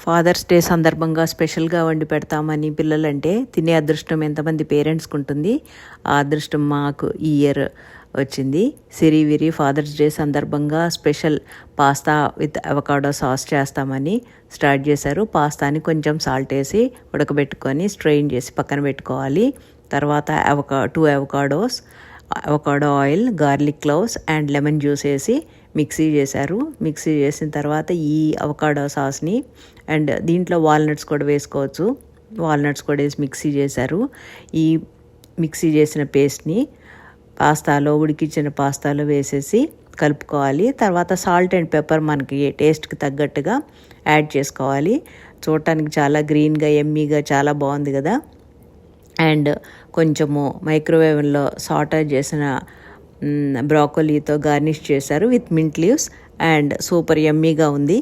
Fathers day సందర్భంగా స్పెషల్గా వండి పెడతామని పిల్లలంటే తినే అదృష్టం ఎంతమంది పేరెంట్స్కి ఉంటుంది. ఆ అదృష్టం మాకు ఈ ఇయర్ వచ్చింది. సిరివిరి ఫాదర్స్ డే సందర్భంగా special pasta with avocado sauce చేస్తామని స్టార్ట్ చేశారు. పాస్తాని కొంచెం సాల్ట్ వేసి ఉడకబెట్టుకొని స్ట్రెయిన్ చేసి పక్కన పెట్టుకోవాలి. తర్వాత two avocados, avocado oil, garlic cloves and lemon juice వేసి మిక్సీ చేశారు. మిక్సీ చేసిన తర్వాత ఈ అవకాడో సాస్ని అండ్ దీంట్లో వాల్నట్స్ కూడా వేసుకోవచ్చు. వాల్నట్స్ కూడా వేసి మిక్సీ చేశారు. ఈ మిక్సీ చేసిన పేస్ట్ని ఉడికించిన పాస్తాలో వేసేసి కలుపుకోవాలి. తర్వాత సాల్ట్ అండ్ పెప్పర్ మనకి టేస్ట్కి తగ్గట్టుగా యాడ్ చేసుకోవాలి. చూడటానికి చాలా గ్రీన్గా ఎమ్మీగా చాలా బాగుంది కదా. అండ్ కొంచెము మైక్రోవేవ్లో సాటర్ చేసిన బ్రాకోలీతో గార్నిష్ చేశారు with mint leaves and super యమ్మీగా ఉంది.